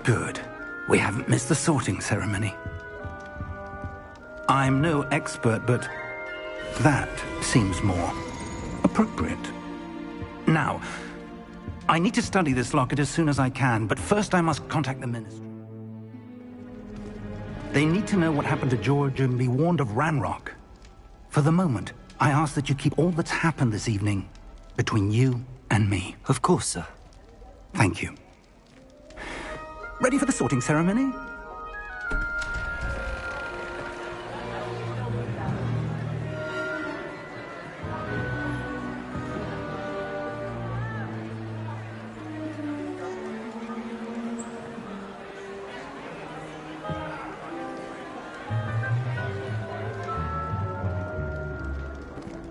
Good. We haven't missed the sorting ceremony. I'm no expert, but that seems more appropriate. Now, I need to study this locket as soon as I can, but first I must contact the Ministry. They need to know what happened to George and be warned of Ranrock. For the moment, I ask that you keep all that's happened this evening between you and me. Of course, sir. Thank you. Ready for the sorting ceremony?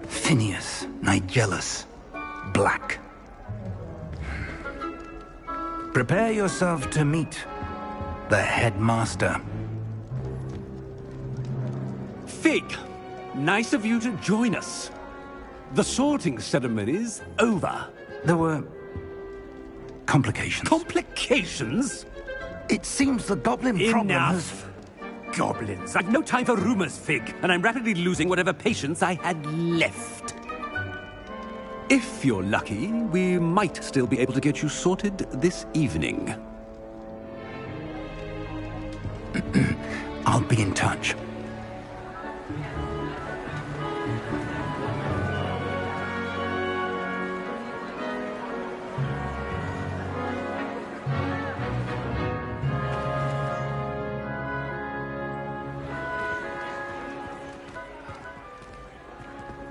Phineas, Nigellus, Black. Prepare yourself to meet the headmaster. Fig, nice of you to join us. The sorting ceremony's over. There were complications. Complications? It seems the goblin problem has... Enough! Goblins. I've no time for rumors, Fig, and I'm rapidly losing whatever patience I had left. If you're lucky, we might still be able to get you sorted this evening. I'll be in touch.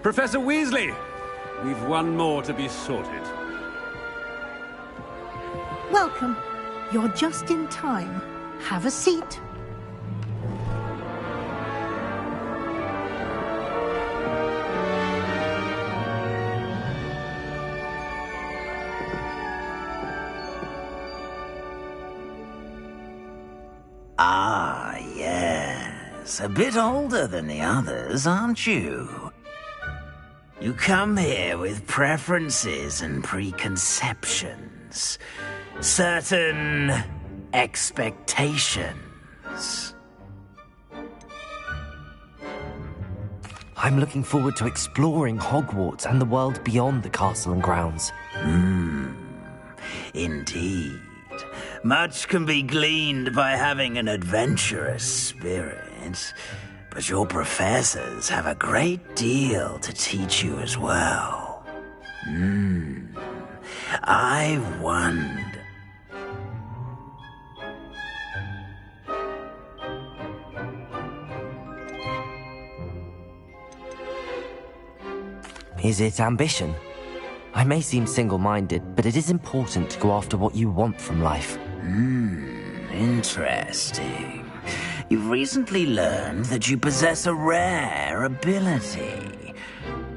Professor Weasley, we've one more to be sorted. Welcome. You're just in time. Have a seat. Ah, yes. A bit older than the others, aren't you? You come here with preferences and preconceptions. Certain expectations. I'm looking forward to exploring Hogwarts and the world beyond the castle and grounds. Indeed. Much can be gleaned by having an adventurous spirit, but your professors have a great deal to teach you as well. I wonder... Is it ambition? I may seem single-minded, but it is important to go after what you want from life. Interesting. You've recently learned that you possess a rare ability.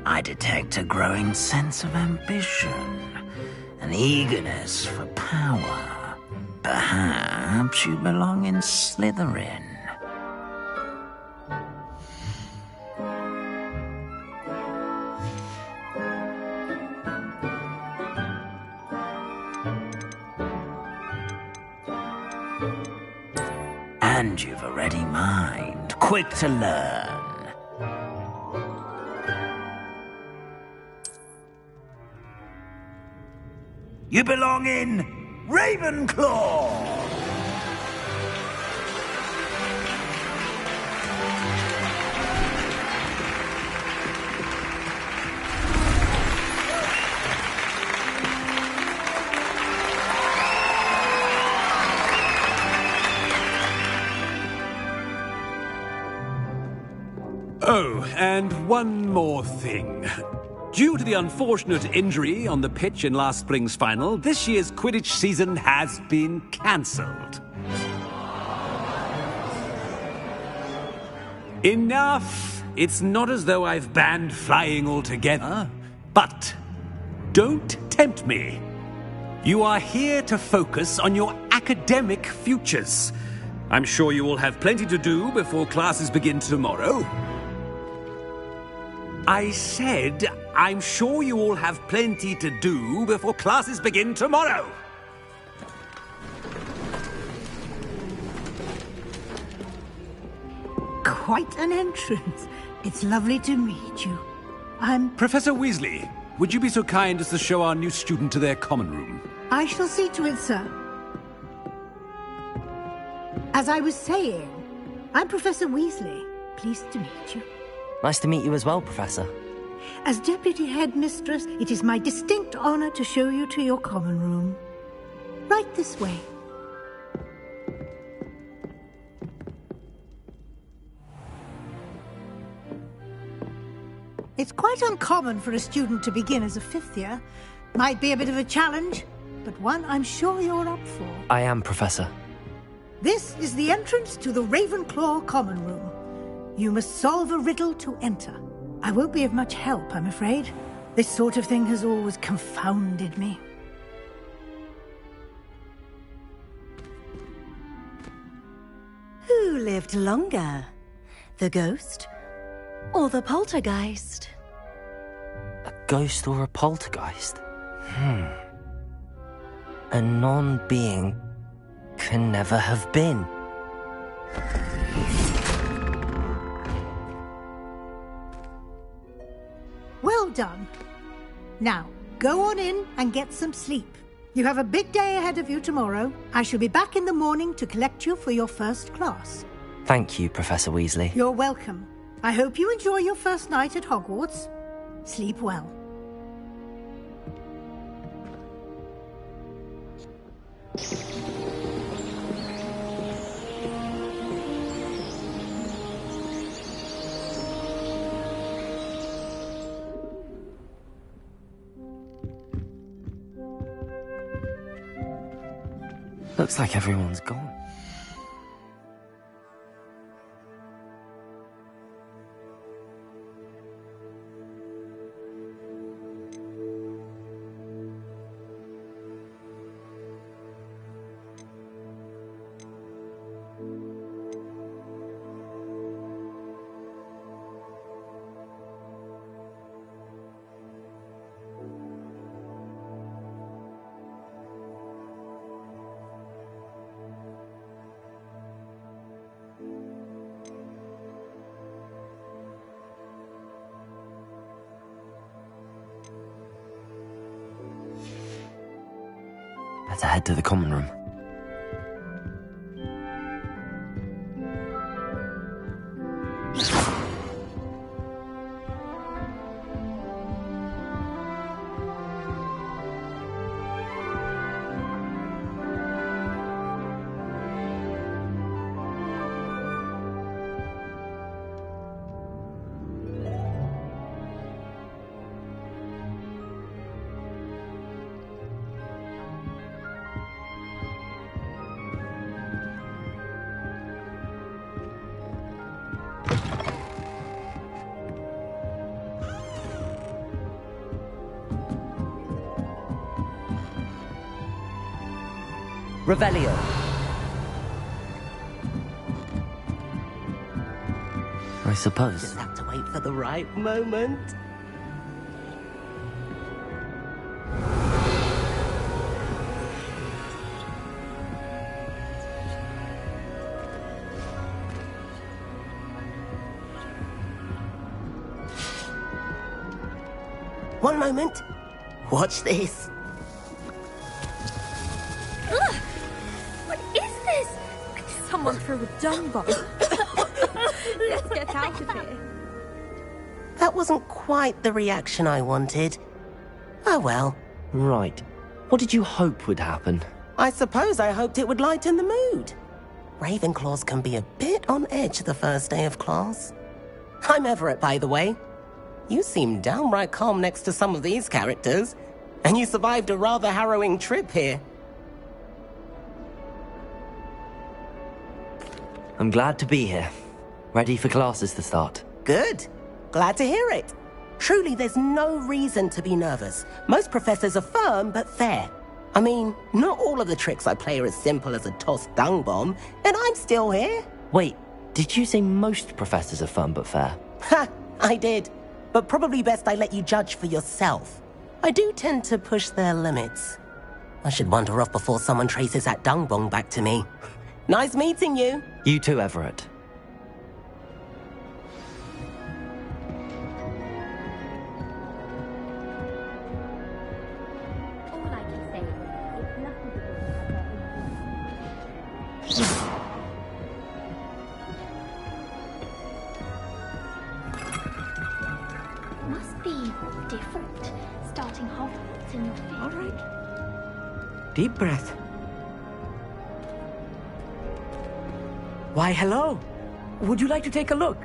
I detect a growing sense of ambition, an eagerness for power. Perhaps you belong in Slytherin. And you've a ready mind, quick to learn. You belong in Ravenclaw! Oh, and one more thing. Due to the unfortunate injury on the pitch in last spring's final, this year's Quidditch season has been cancelled. Enough! It's not as though I've banned flying altogether, but don't tempt me. You are here to focus on your academic futures. I'm sure you will have plenty to do before classes begin tomorrow. I said, I'm sure you all have plenty to do before classes begin tomorrow. quite an entrance. It's lovely to meet you. I'm... Professor Weasley, would you be so kind as to show our new student to their common room? I shall see to it, sir. As I was saying, I'm Professor Weasley. Pleased to meet you. Nice to meet you as well, Professor. As Deputy Headmistress, it is my distinct honor to show you to your common room. Right this way. It's quite uncommon for a student to begin as a fifth year. Might be a bit of a challenge, but one I'm sure you're up for. I am, Professor. This is the entrance to the Ravenclaw common room. You must solve a riddle to enter. I won't be of much help, I'm afraid. This sort of thing has always confounded me. Who lived longer? The ghost or the poltergeist? A ghost or a poltergeist? A non-being can never have been. Well done. Now, go on in and get some sleep. You have a big day ahead of you tomorrow. I shall be back in the morning to collect you for your first class. Thank you, Professor Weasley. You're welcome. I hope you enjoy your first night at Hogwarts. Sleep well. Looks like everyone's gone. Better head to the common room. Revelio. I suppose. Just have to wait for the right moment. One moment. Watch this. Someone threw a dung bomb. Let's get out of here. That wasn't quite the reaction I wanted. Oh well. Right. What did you hope would happen? I suppose I hoped it would lighten the mood. Ravenclaws can be a bit on edge the first day of class. I'm Everett, by the way. You seem downright calm next to some of these characters, and you survived a rather harrowing trip here. I'm glad to be here. Ready for classes to start. Good. Glad to hear it. Truly, there's no reason to be nervous. Most professors are firm but fair. I mean, not all of the tricks I play are as simple as a tossed dung bomb, and I'm still here. Wait, did you say most professors are firm but fair? Ha! I did. But probably best I let you judge for yourself. I do tend to push their limits. I should wander off before someone traces that dung bomb back to me. Nice meeting you. You too, Everett. Must be different, starting Hogwarts in your field. All right. Deep breath. Why, hello. Would you like to take a look?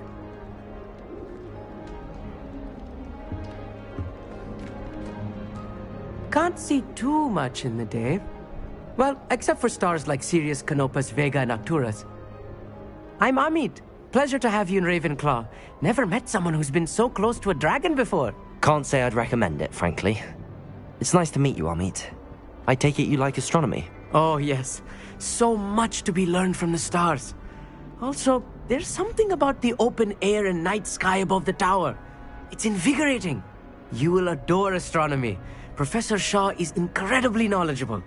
Can't see too much in the day. Well, except for stars like Sirius, Canopus, Vega, and Arcturus. I'm Amit. Pleasure to have you in Ravenclaw. Never met someone who's been so close to a dragon before. Can't say I'd recommend it, frankly. It's nice to meet you, Amit. I take it you like astronomy? Oh, yes. So much to be learned from the stars. Also, there's something about the open air and night sky above the tower. It's invigorating. You will adore astronomy. Professor Shaw is incredibly knowledgeable.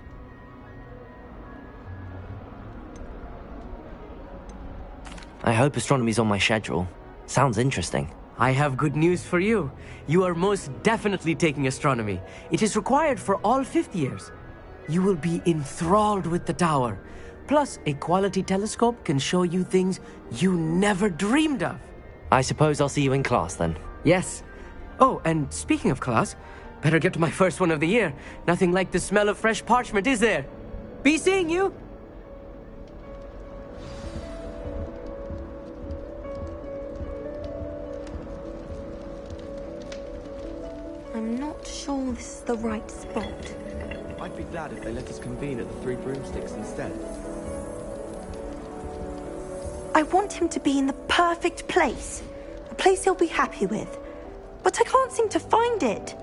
I hope astronomy's on my schedule. Sounds interesting. I have good news for you. You are most definitely taking astronomy. It is required for all fifth years. You will be enthralled with the tower. Plus, a quality telescope can show you things you never dreamed of. I suppose I'll see you in class then. Yes. Oh, and speaking of class, better get to my first one of the year. Nothing like the smell of fresh parchment, is there? Be seeing you! I'm not sure this is the right spot. I'd be glad if they let us convene at the Three Broomsticks instead. I want him to be in the perfect place. A place he'll be happy with. But I can't seem to find it.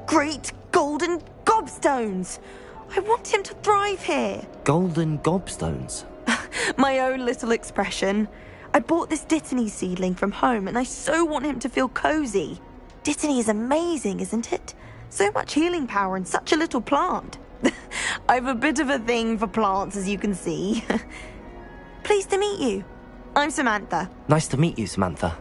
Great golden gobstones! I want him to thrive here. Golden gobstones? My own little expression. I bought this Dittany seedling from home and I so want him to feel cozy. Dittany is amazing, isn't it? So much healing power in such a little plant. I've a bit of a thing for plants, as you can see. Pleased to meet you. I'm Samantha. Nice to meet you, Samantha.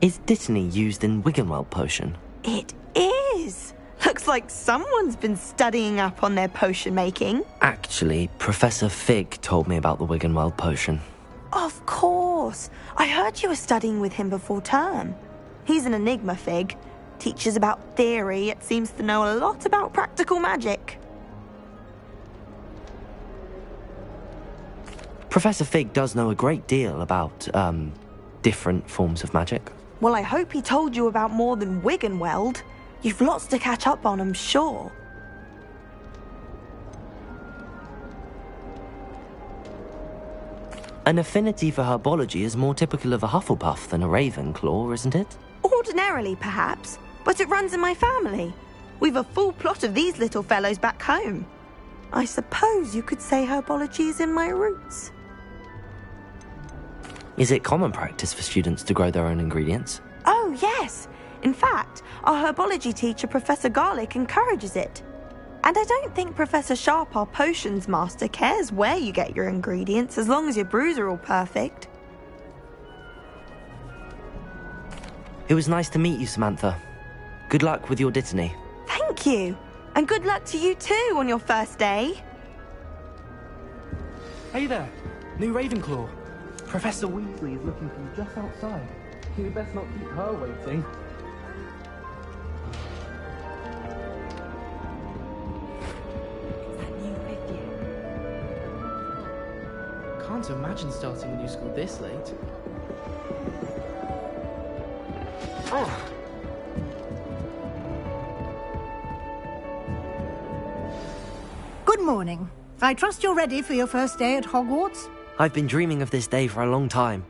Is Dittany used in Wiggenweld potion? It is. Looks like someone's been studying up on their potion making. Actually, Professor Fig told me about the Wiggenweld potion. Of course. I heard you were studying with him before term. He's an enigma, Fig. Teaches about theory, yet seems to know a lot about practical magic. Professor Fig does know a great deal about, different forms of magic. Well, I hope he told you about more than Wiggenweld. You've lots to catch up on, I'm sure. An affinity for herbology is more typical of a Hufflepuff than a Ravenclaw, isn't it? Ordinarily, perhaps, but it runs in my family. We've a full plot of these little fellows back home. I suppose you could say herbology is in my roots. Is it common practice for students to grow their own ingredients? Oh, yes. In fact, our herbology teacher, Professor Garlick, encourages it. And I don't think Professor Sharp, our potions master, cares where you get your ingredients as long as your brews are all perfect. It was nice to meet you, Samantha. Good luck with your Dittany. Thank you. And good luck to you too on your first day. Hey there, new Ravenclaw. Professor Weasley is looking for you just outside. You best not keep her waiting. Can't imagine starting a new school this late. Oh. Good morning. I trust you're ready for your first day at Hogwarts? I've been dreaming of this day for a long time.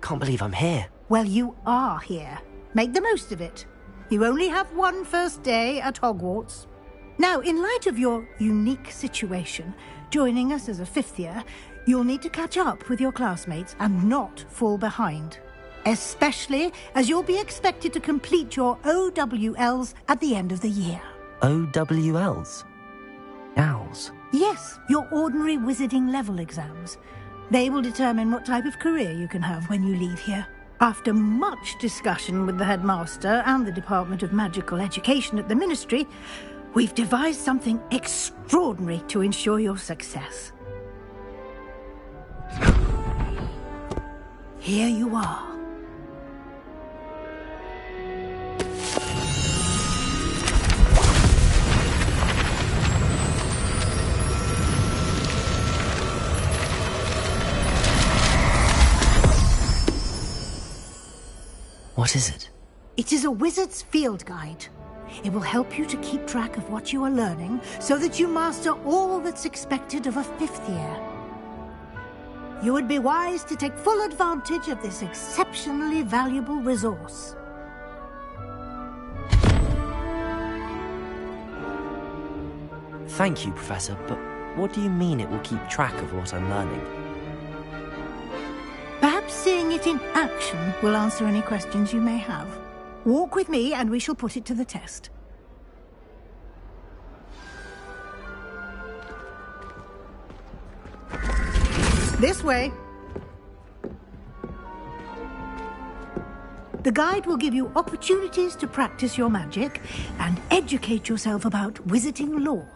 Can't believe I'm here. Well, you are here. Make the most of it. You only have one first day at Hogwarts. Now, in light of your unique situation, joining us as a fifth year, you'll need to catch up with your classmates and not fall behind. Especially as you'll be expected to complete your OWLs at the end of the year. OWLs? Owls? Yes, your ordinary wizarding level exams. They will determine what type of career you can have when you leave here. After much discussion with the headmaster and the Department of Magical Education at the Ministry, we've devised something extraordinary to ensure your success. here you are. What is it? It is a wizard's field guide. It will help you to keep track of what you are learning so that you master all that's expected of a 5th year. You would be wise to take full advantage of this exceptionally valuable resource. Thank you, Professor, but what do you mean it will keep track of what I'm learning? Perhaps seeing it in action will answer any questions you may have. Walk with me and we shall put it to the test. This way. The guide will give you opportunities to practice your magic and educate yourself about wizarding lore.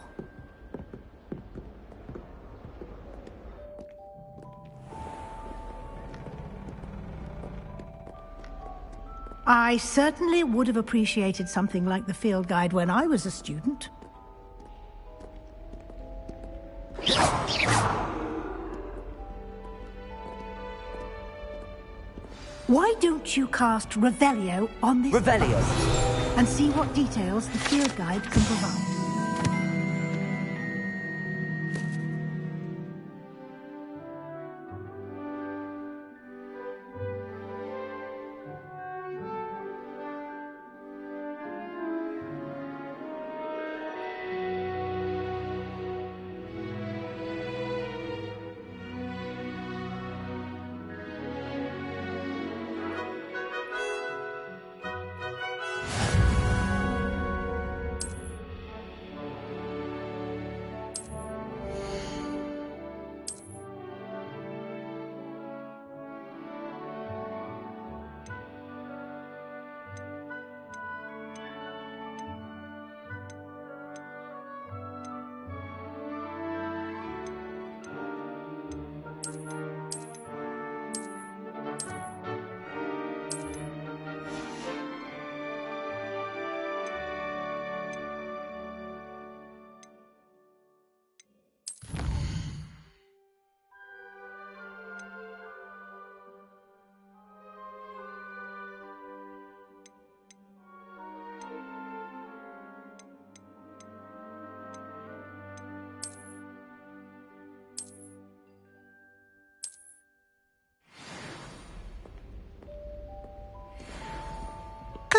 I certainly would have appreciated something like the field guide when I was a student. Why don't you cast Revelio on this Revelio! and see what details the field guide can provide?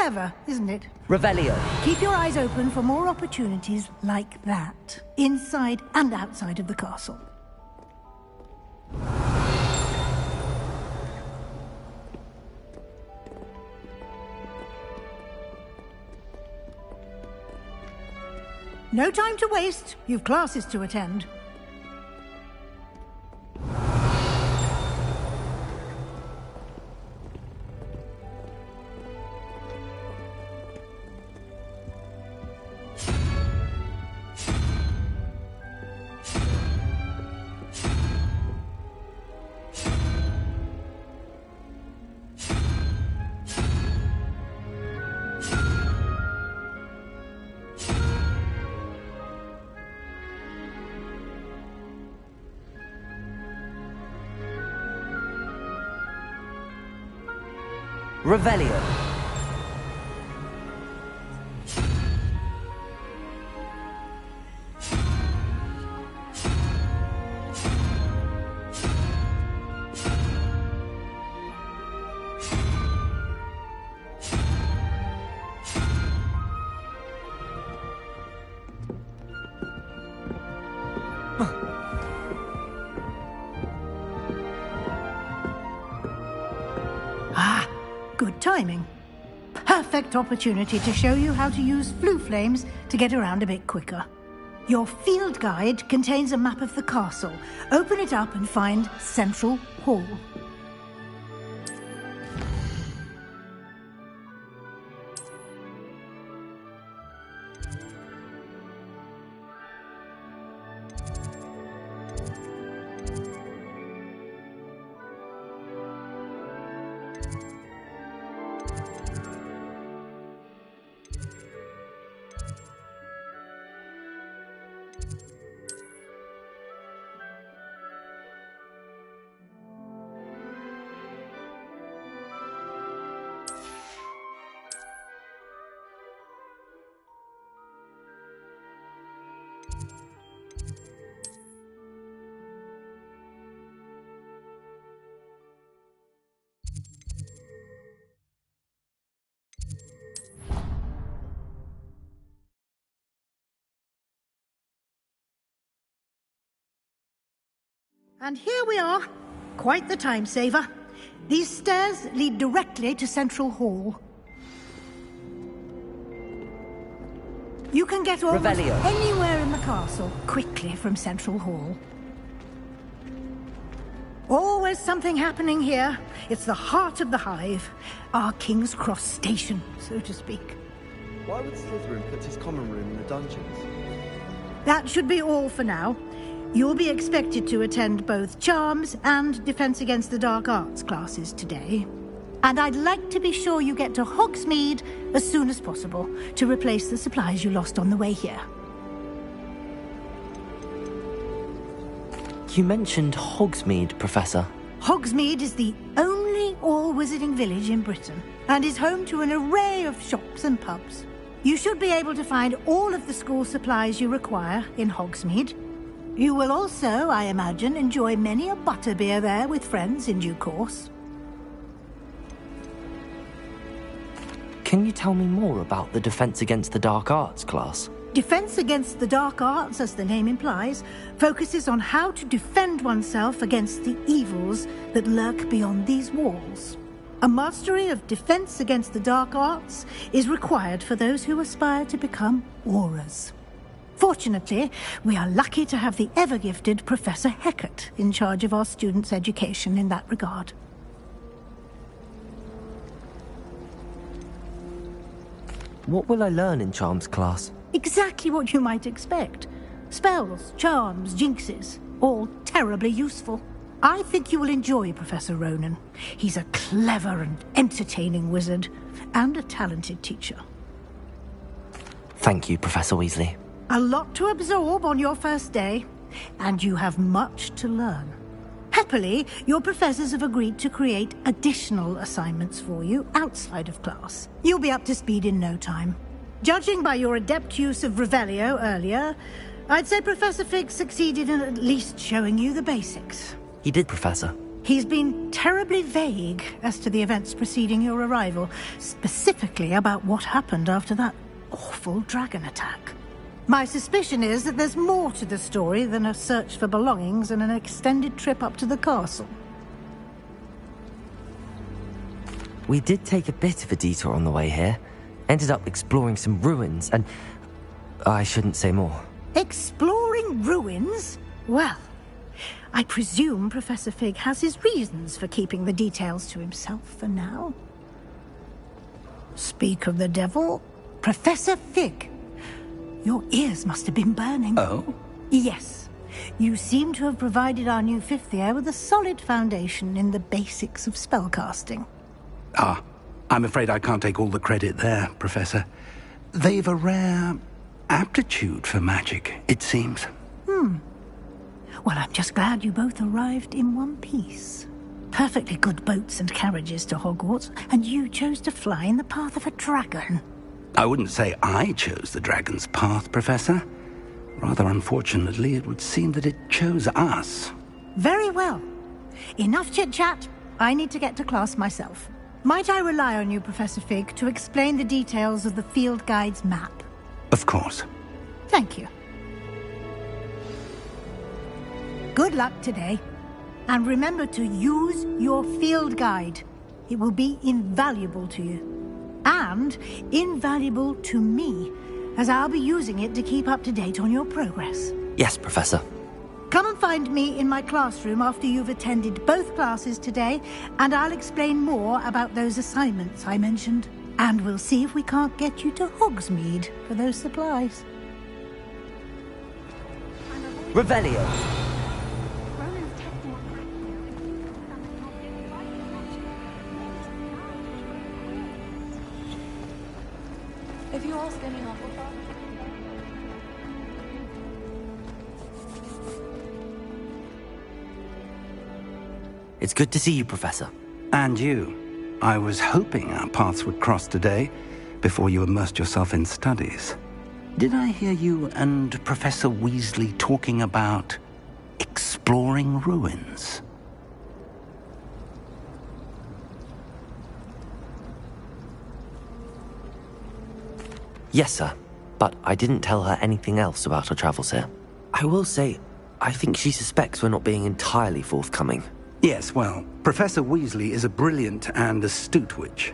Clever, isn't it? Revelio! Keep your eyes open for more opportunities like that, inside and outside of the castle. No time to waste. You've classes to attend. Revelio! Good timing. Perfect opportunity to show you how to use flue flames to get around a bit quicker. Your field guide contains a map of the castle. Open it up and find Central Hall. And here we are. Quite the time saver. These stairs lead directly to Central Hall. You can get almost Revelio. anywhere in the castle quickly from Central Hall. Always something happening here. It's the heart of the hive. Our King's Cross station, so to speak. Why would Slytherin put his common room in the dungeons? That should be all for now. You'll be expected to attend both Charms and Defense Against the Dark Arts classes today. And I'd like to be sure you get to Hogsmeade as soon as possible to replace the supplies you lost on the way here. You mentioned Hogsmeade, Professor. Hogsmeade is the only all-wizarding village in Britain and is home to an array of shops and pubs. You should be able to find all of the school supplies you require in Hogsmeade. You will also, I imagine, enjoy many a butterbeer there with friends in due course. Can you tell me more about the Defense Against the Dark Arts class? Defense Against the Dark Arts, as the name implies, focuses on how to defend oneself against the evils that lurk beyond these walls. A mastery of Defense Against the Dark Arts is required for those who aspire to become Aurors. Fortunately, we are lucky to have the ever-gifted Professor Hecat in charge of our students' education in that regard. What will I learn in Charms class? Exactly what you might expect. Spells, charms, jinxes, all terribly useful. I think you will enjoy Professor Ronan. He's a clever and entertaining wizard, and a talented teacher. Thank you, Professor Weasley. A lot to absorb on your first day, and you have much to learn. Happily, your professors have agreed to create additional assignments for you outside of class. You'll be up to speed in no time. Judging by your adept use of Revelio earlier, I'd say Professor Fig succeeded in at least showing you the basics. He did, Professor. He's been terribly vague as to the events preceding your arrival, specifically about what happened after that awful dragon attack. My suspicion is that there's more to the story than a search for belongings and an extended trip up to the castle. We did take a bit of a detour on the way here. Ended up exploring some ruins and... I shouldn't say more. Exploring ruins? Well, I presume Professor Fig has his reasons for keeping the details to himself for now. Speak of the devil, Professor Fig. Your ears must have been burning. Oh? Yes. You seem to have provided our new fifth year with a solid foundation in the basics of spellcasting. Ah, I'm afraid I can't take all the credit there, Professor. They've a rare aptitude for magic, it seems. Well, I'm just glad you both arrived in one piece. Perfectly good boats and carriages to Hogwarts, and you chose to fly in the path of a dragon. I wouldn't say I chose the dragon's path, Professor. Rather unfortunately, it would seem that it chose us. Very well. Enough chit-chat. I need to get to class myself. Might I rely on you, Professor Fig, to explain the details of the field guide's map? Of course. Thank you. Good luck today. And remember to use your field guide. It will be invaluable to you. And invaluable to me, as I'll be using it to keep up to date on your progress. Yes, Professor. Come and find me in my classroom after you've attended both classes today, and I'll explain more about those assignments I mentioned. And we'll see if we can't get you to Hogsmeade for those supplies. Revelio. If you ask any Hufflepuff... It's good to see you, Professor. And you. I was hoping our paths would cross today, before you immersed yourself in studies. Did I hear you and Professor Weasley talking about exploring ruins? Yes, sir. But I didn't tell her anything else about our travels here. I will say, I think she suspects we're not being entirely forthcoming. Yes, well, Professor Weasley is a brilliant and astute witch.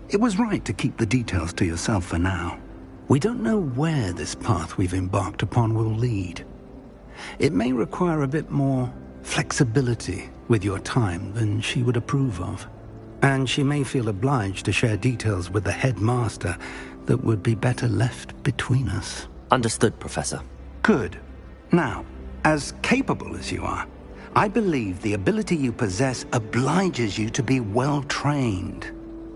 It was right to keep the details to yourself for now. We don't know where this path we've embarked upon will lead. It may require a bit more flexibility with your time than she would approve of. And she may feel obliged to share details with the headmaster that would be better left between us. Understood, Professor. Good. Now, as capable as you are, I believe the ability you possess obliges you to be well-trained.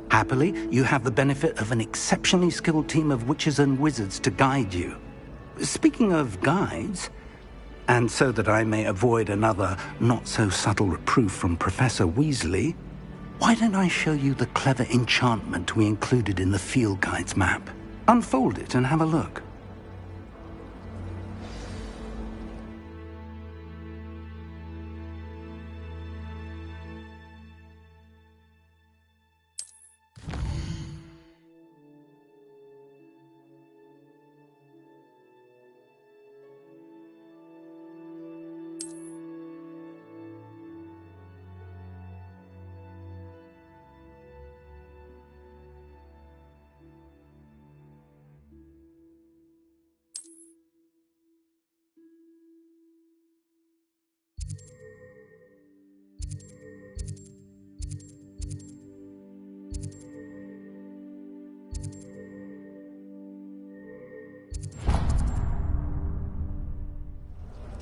Happily, you have the benefit of an exceptionally skilled team of witches and wizards to guide you. Speaking of guides, and so that I may avoid another not-so-subtle reproof from Professor Weasley, why don't I show you the clever enchantment we included in the field guide's map? Unfold it and have a look.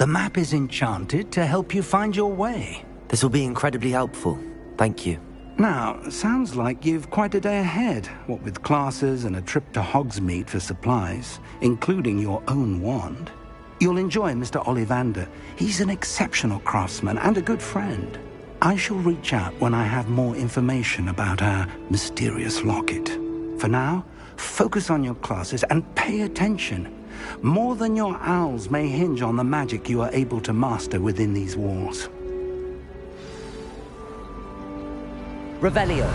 The map is enchanted to help you find your way. This will be incredibly helpful. Thank you. Now, sounds like you've quite a day ahead, what with classes and a trip to Hogsmeade for supplies, including your own wand. You'll enjoy Mr. Ollivander. He's an exceptional craftsman and a good friend. I shall reach out when I have more information about our mysterious locket. For now, focus on your classes and pay attention. More than your owls may hinge on the magic you are able to master within these walls. Revelio.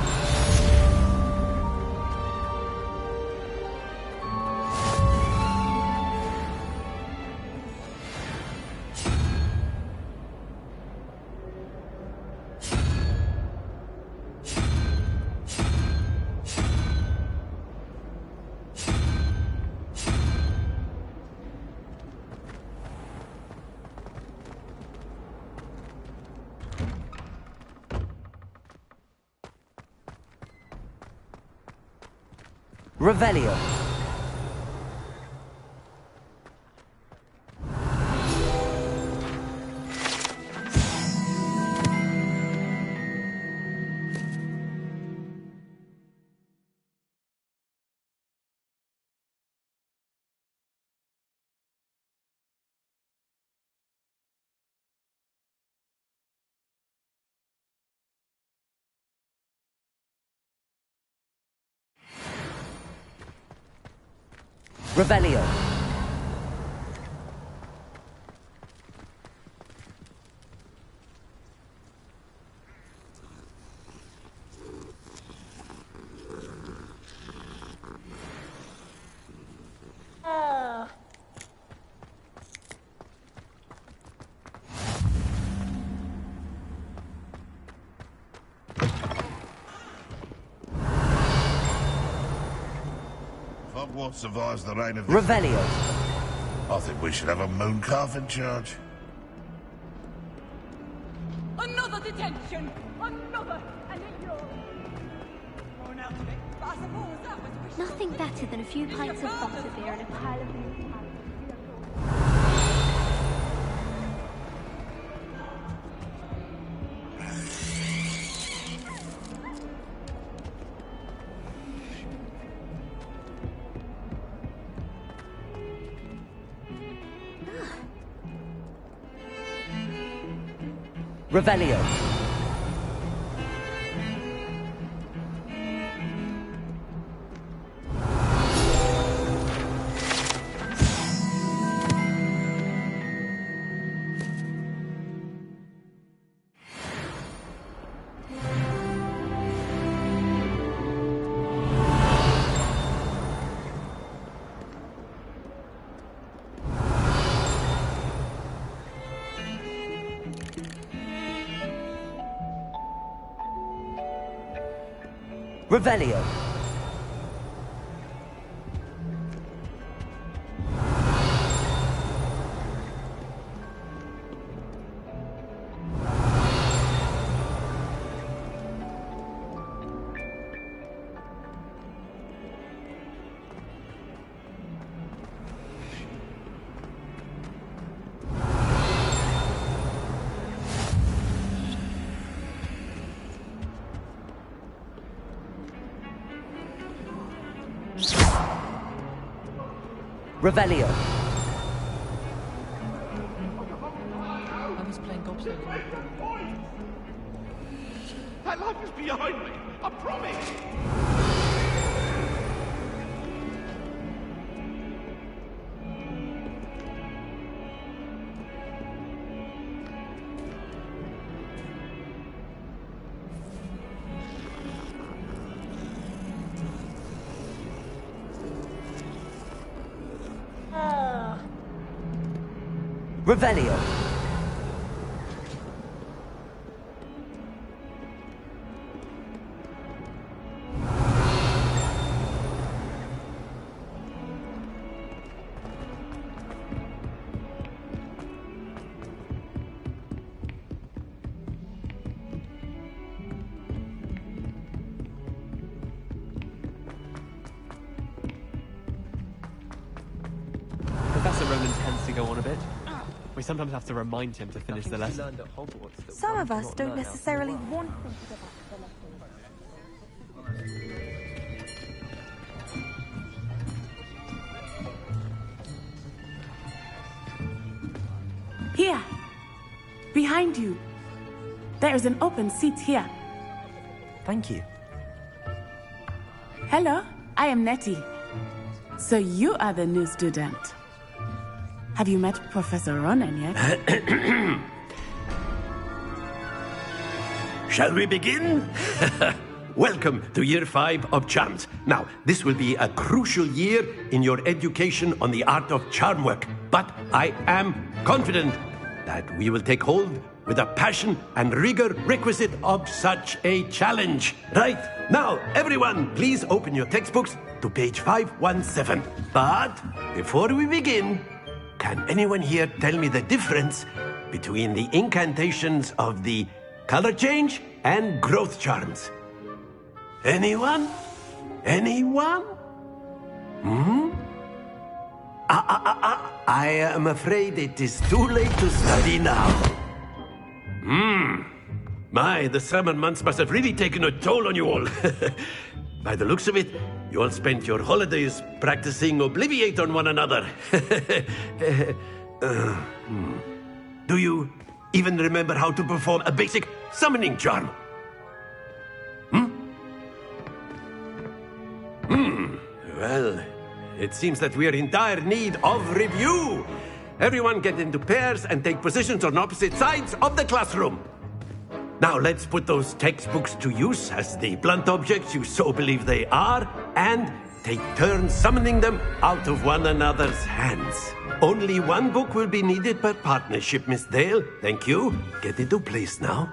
Revelio. Revelio. Hogwarts survives the reign of... Revelio. I think we should have a moon calf in charge. Another detention! Another! And you're... Nothing better than a few pints of butterbeer and a pile of new Revelio. Revelio. Revelio. I was playing gobstopper. That life is behind me. I promise. Revelio. Professor Ronan tends to go on a bit. We sometimes have to remind him to finish the lesson. Learned at Hogwarts that Some of one us cannot don't learn necessarily elsewhere. want him to go back to the lessons. Here. Behind you. There is an open seat here. Thank you. Hello, I am Nettie. So you are the new student. Have you met Professor Ronan yet? Shall we begin? Welcome to Year 5 of Charms. Now, this will be a crucial year in your education on the art of charm work, but I am confident that we will take hold with the passion and rigor requisite of such a challenge. Right, now, everyone, please open your textbooks to page 517. But before we begin, can anyone here tell me the difference between the incantations of the color change and growth charms? Anyone? Anyone? I am afraid it is too late to study now. My, the summer months must have really taken a toll on you all. By the looks of it, you all spent your holidays practicing Obliviate on one another. Do you even remember how to perform a basic summoning charm? Well, it seems that we are in dire need of review. Everyone get into pairs and take positions on opposite sides of the classroom. Now let's put those textbooks to use as the blunt objects you so believe they are, and take turns summoning them out of one another's hands. Only one book will be needed per partnership, Miss Dale. Thank you. Get into place now.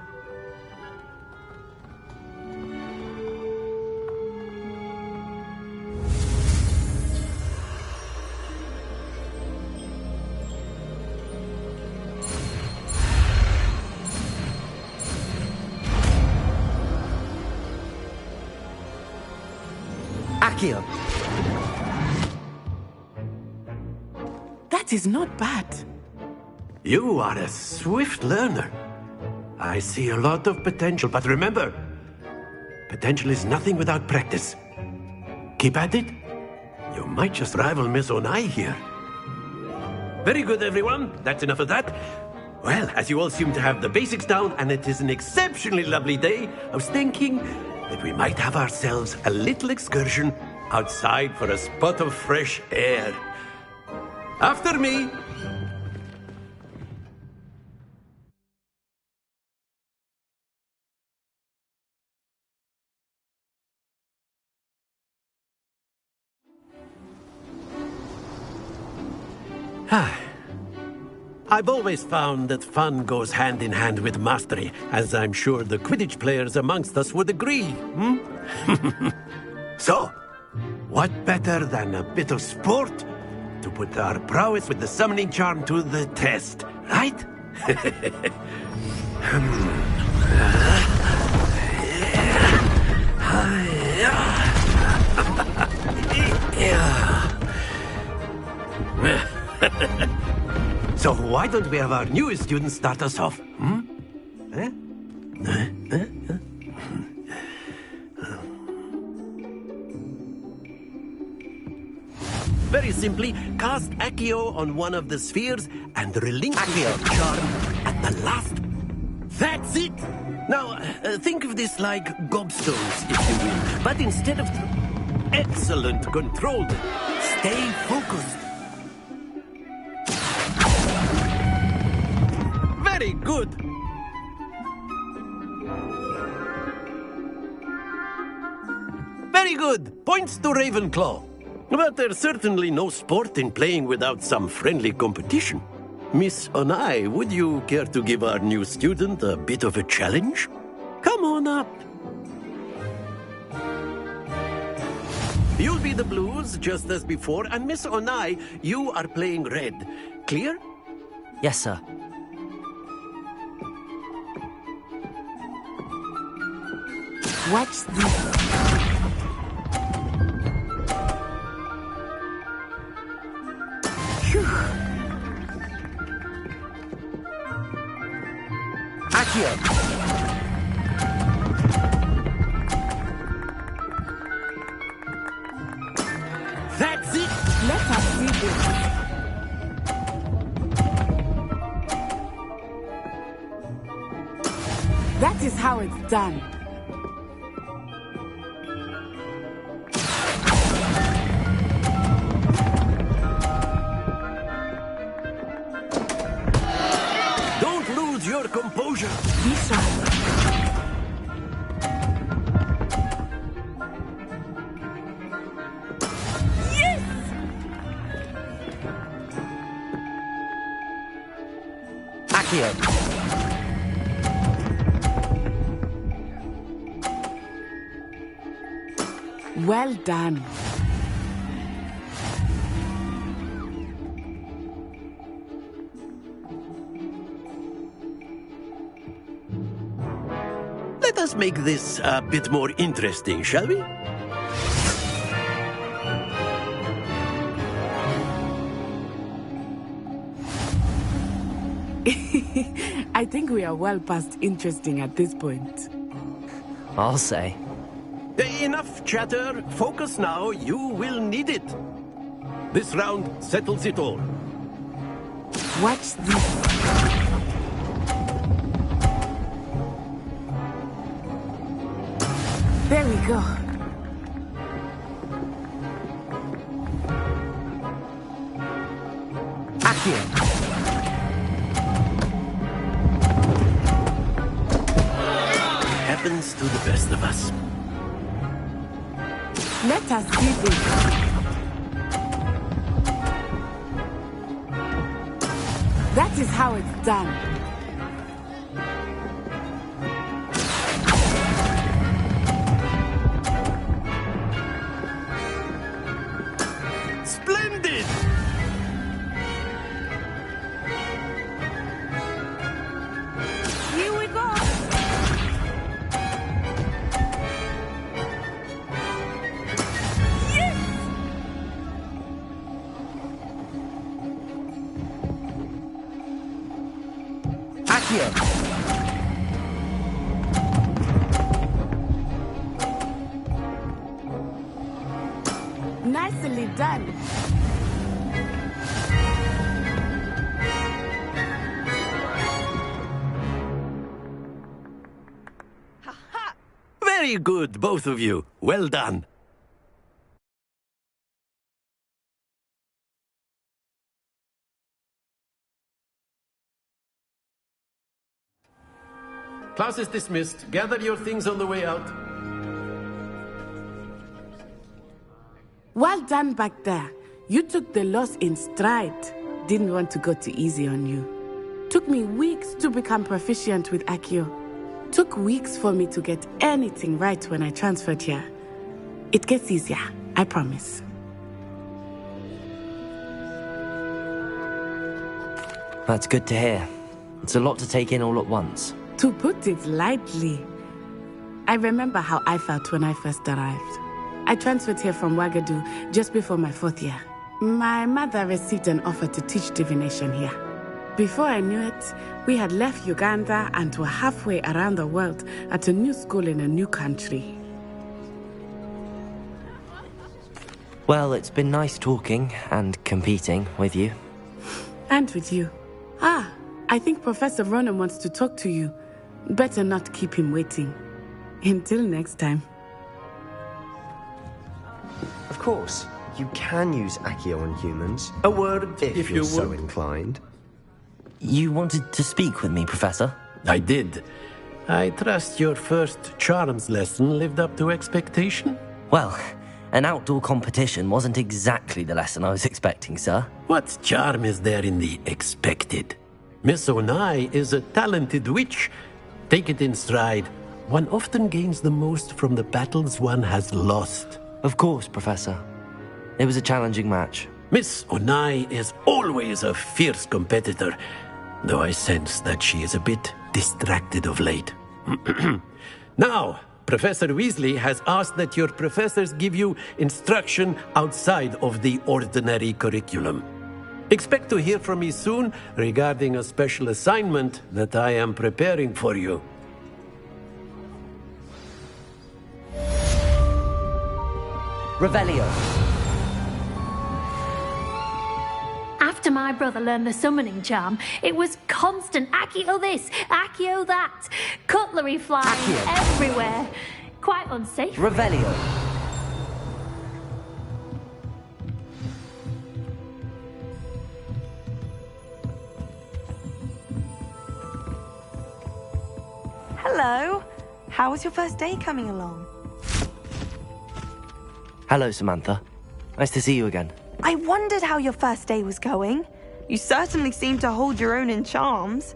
Accio. That is not bad. You are a swift learner. I see a lot of potential, but remember, potential is nothing without practice. Keep at it. You might just rival Miss Onai here. Very good, everyone. That's enough of that. Well, as you all seem to have the basics down, and it is an exceptionally lovely day, I was thinking that we might have ourselves a little excursion outside for a spot of fresh air. After me. I've always found that fun goes hand in hand with mastery, as I'm sure the Quidditch players amongst us would agree. So, what better than a bit of sport to put our prowess with the summoning charm to the test, right? So why don't we have our newest student start us off? Very simply, cast Accio on one of the spheres and relinquish the charm at the last. That's it! Now, think of this like gobstones, if you will. But instead of... Excellent control. Stay focused. Very good. Very good. Points to Ravenclaw. But there's certainly no sport in playing without some friendly competition. Miss Onai, would you care to give our new student a bit of a challenge? Come on up. You'll be the blues, just as before, and Miss Onai, you are playing red. Clear? Yes, sir. Watch this. Accio! That's it! Let us see this. That is how it's done. Your composure. Be sharp. Yes! Accio. Well done. Let us make this a bit more interesting, shall we? I think we are well past interesting at this point. I'll say. Enough chatter. Focus now. You will need it. This round settles it all. Watch this. There we go. Accio. Happens to the best of us. Let us see this. That is how it's done. Splendid! Here we go. Yes! Accio. Nicely done. Very good, both of you. Well done. Class is dismissed. Gather your things on the way out. Well done back there. You took the loss in stride. Didn't want to go too easy on you. Took me weeks to become proficient with Accio. took weeks for me to get anything right when I transferred here. It gets easier, I promise. That's good to hear. It's a lot to take in all at once. To put it lightly, I remember how I felt when I first arrived. I transferred here from Ouagadougou just before my 4th year. My mother received an offer to teach divination here. Before I knew it, we had left Uganda and were halfway around the world at a new school in a new country. Well, it's been nice talking and competing with you. And with you. I think Professor Ronan wants to talk to you. Better not keep him waiting. Until next time. Of course, you can use Accio on humans. A word if you're so inclined. You wanted to speak with me, Professor? I did. I trust your first charms lesson lived up to expectation? Well, an outdoor competition wasn't exactly the lesson I was expecting, sir. What charm is there in the expected? Miss Onai is a talented witch. Take it in stride. One often gains the most from the battles one has lost. Of course, Professor. It was a challenging match. Miss Onai is always a fierce competitor, though I sense that she is a bit distracted of late. Now, Professor Weasley has asked that your professors give you instruction outside of the ordinary curriculum. Expect to hear from me soon regarding a special assignment that I am preparing for you. Revelio. After my brother learned the summoning charm, it was constant Accio this, Accio that. Cutlery flying everywhere. Quite unsafe. Revelio. Hello. How was your first day coming along? Hello, Samantha. Nice to see you again. I wondered how your first day was going. You certainly seem to hold your own in charms.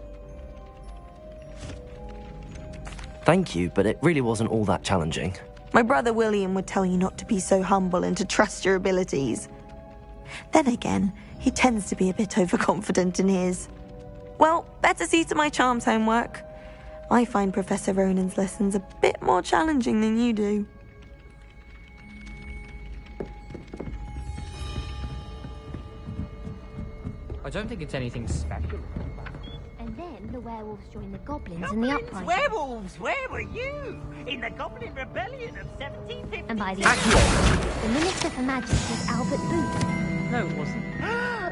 Thank you, but it really wasn't all that challenging. My brother William would tell you not to be so humble and to trust your abilities. Then again, he tends to be a bit overconfident in his. Well, better see to my charms homework. I find Professor Ronan's lessons a bit more challenging than you do. I don't think it's anything special. And then the werewolves joined the goblins in the uprising. Werewolves, where were you? In the Goblin Rebellion of 1750. And by the end, the Minister for Magic was Albert Booth. No, it wasn't.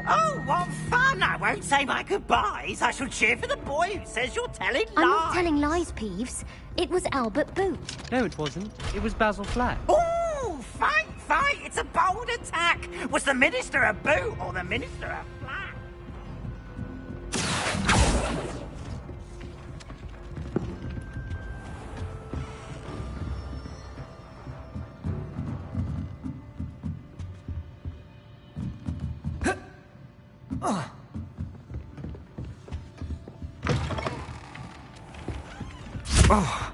Oh, what fun! I won't say my goodbyes. I shall cheer for the boy who says you're telling lies. I'm not telling lies, Peeves. It was Albert Booth. No, it wasn't. It was Basil Flack. Oh, fight, fight! It's a bold attack. Was the Minister a boot or the Minister a flack? Oh.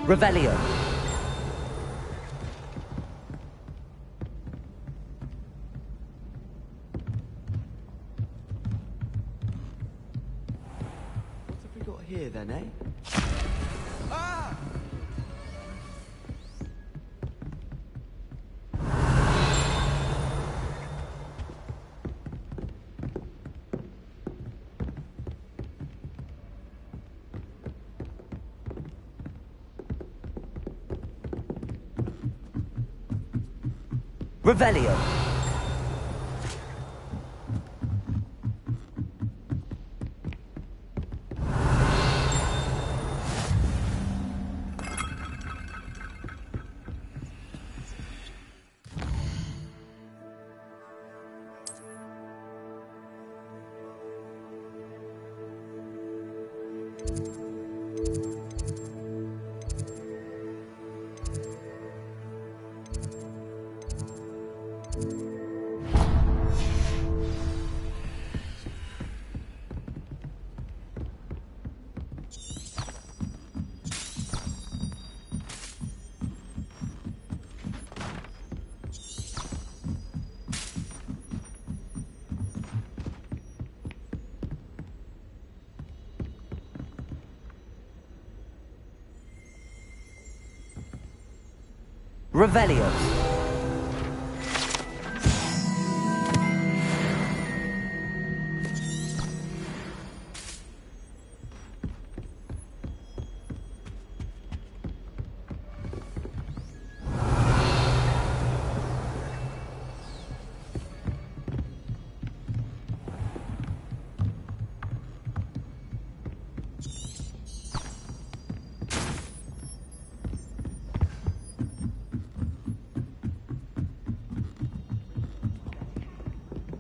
Revelio. What have we got here then, eh? Ah! Revelio. Revelio.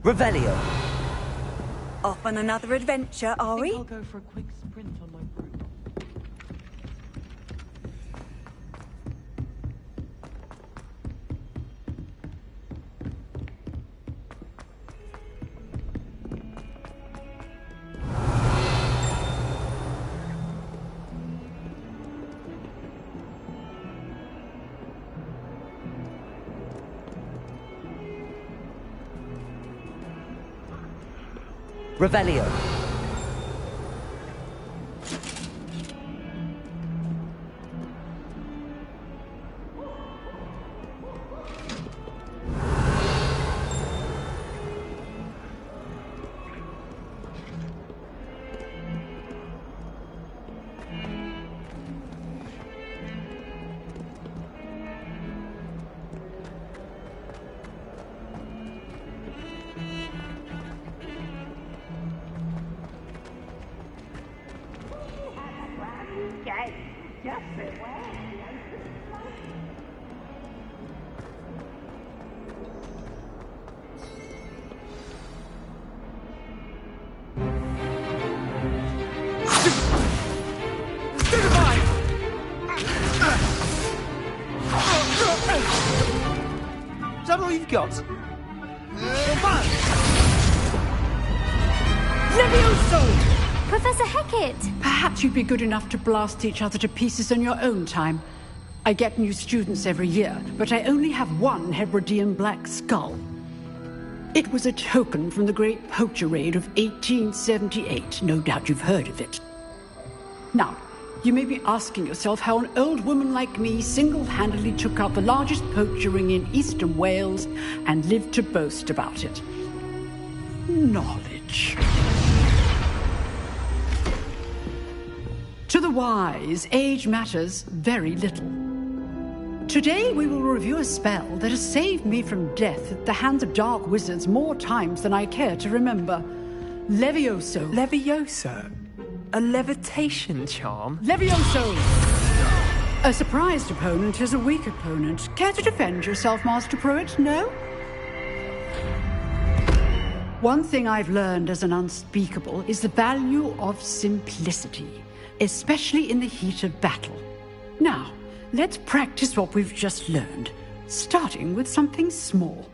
Revelio. Off on another adventure, are we? I'll go for a quick sprint on my broom. Revelio. Is that all you've got? Levioso! Professor Hecat! Perhaps you'd be good enough to blast each other to pieces in your own time. I get new students every year, but I only have one Hebridean black skull. It was a token from the Great Poacher Raid of 1878. No doubt you've heard of it. Now, you may be asking yourself how an old woman like me single-handedly took out the largest poacher ring in eastern Wales and lived to boast about it. Knowledge. To the wise, age matters very little. Today we will review a spell that has saved me from death at the hands of dark wizards more times than I care to remember. Levioso. Levioso? A levitation charm? Levioso! A surprised opponent is a weak opponent. Care to defend yourself, Master Pruitt? No? One thing I've learned as an unspeakable is the value of simplicity, especially in the heat of battle. Now, let's practice what we've just learned, starting with something small.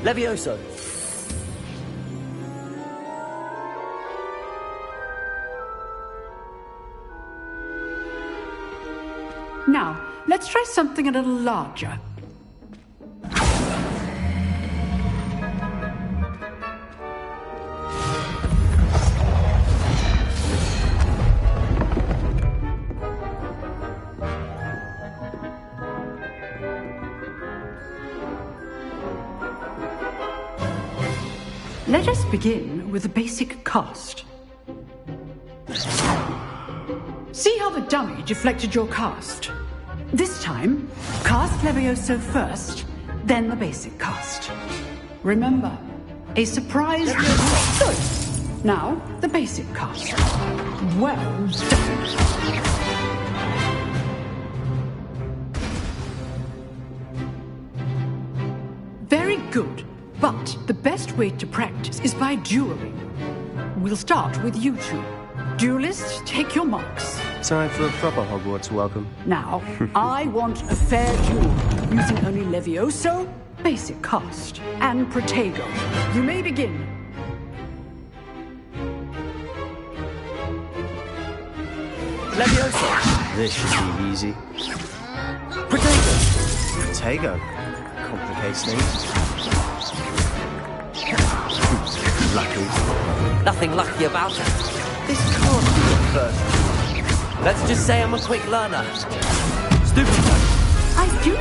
Levioso. Now, let's try something a little larger. Let us begin with the basic cast. See how the dummy deflected your cast? This time, cast Levioso first, then the basic cast. Remember, a surprise... Good. Now, the basic cast. Well done. Very good. But the best way to practice is by dueling. We'll start with you two. Duelists, take your marks. Time for a proper Hogwarts welcome. Now, I want a fair duel, using only Levioso, basic cast, and Protego. You may begin. Levioso. This should be easy. Protego. Complicates things. Lucky. Nothing lucky about it. This can't be the first. Let's just say I'm a quick learner. Stupid one. I do.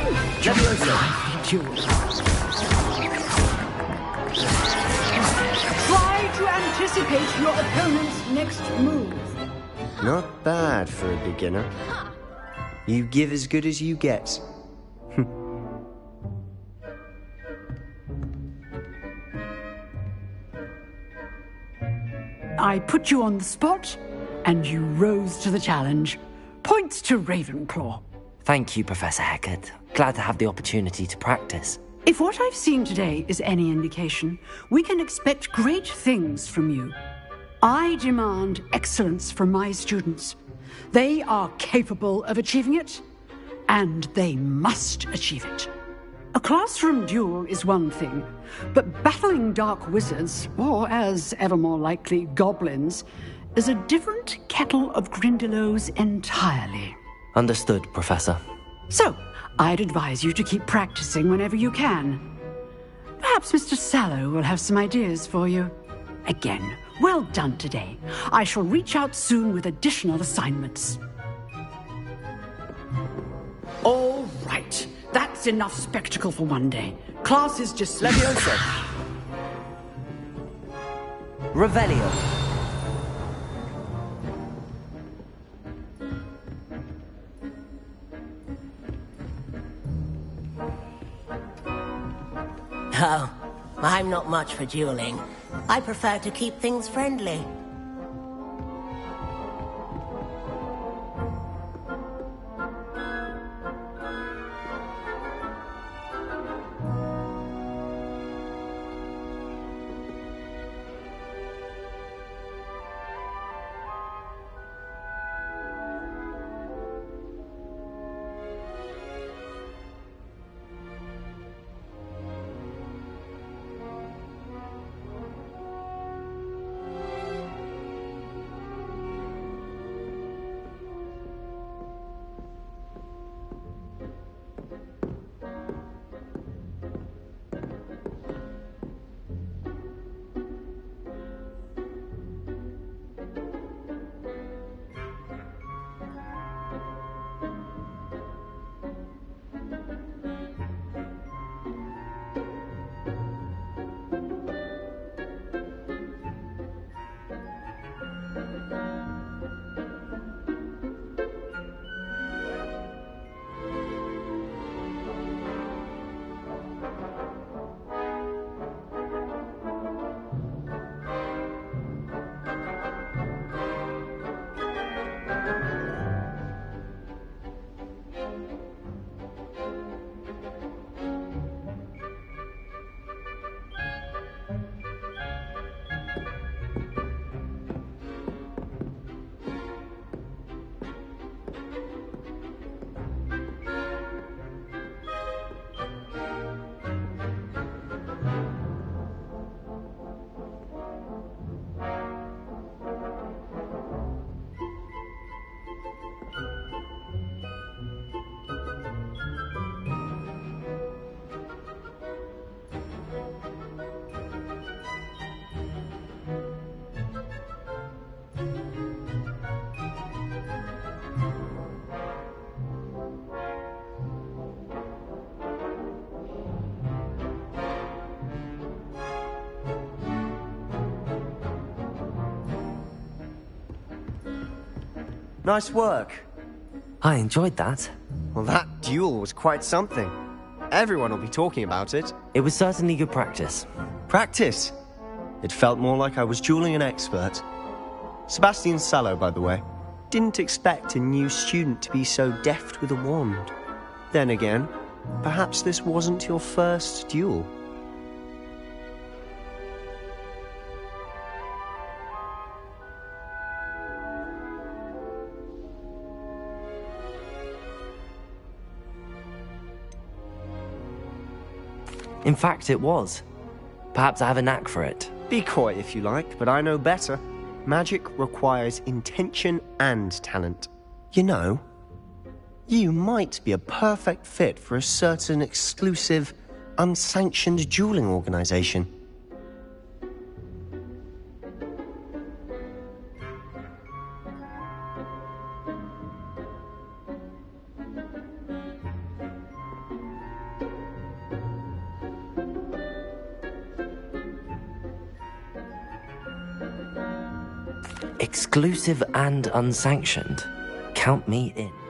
Try to anticipate your opponent's next move. Not bad for a beginner. You give as good as you get. I put you on the spot, and you rose to the challenge. Points to Ravenclaw. Thank you, Professor Hecat. Glad to have the opportunity to practice. If what I've seen today is any indication, we can expect great things from you. I demand excellence from my students. They are capable of achieving it, and they must achieve it. A classroom duel is one thing, but battling dark wizards, or as ever more likely, goblins, is a different kettle of Grindylows entirely. Understood, Professor. So, I'd advise you to keep practicing whenever you can. Perhaps Mr. Sallow will have some ideas for you. Again, well done today. I shall reach out soon with additional assignments. All right. That's enough spectacle for one day. Class is just... Leviosa! Revelio. Oh, I'm not much for dueling. I prefer to keep things friendly. Nice work. I enjoyed that. Well, that duel was quite something. Everyone will be talking about it. It was certainly good practice. Practice? It felt more like I was dueling an expert. Sebastian Sallow, by the way. Didn't expect a new student to be so deft with a wand. Then again, perhaps this wasn't your first duel. In fact, it was. Perhaps I have a knack for it. Be coy if you like, but I know better. Magic requires intention and talent. You know, You might be a perfect fit for a certain exclusive, unsanctioned dueling organization. Exclusive and unsanctioned. Count me in.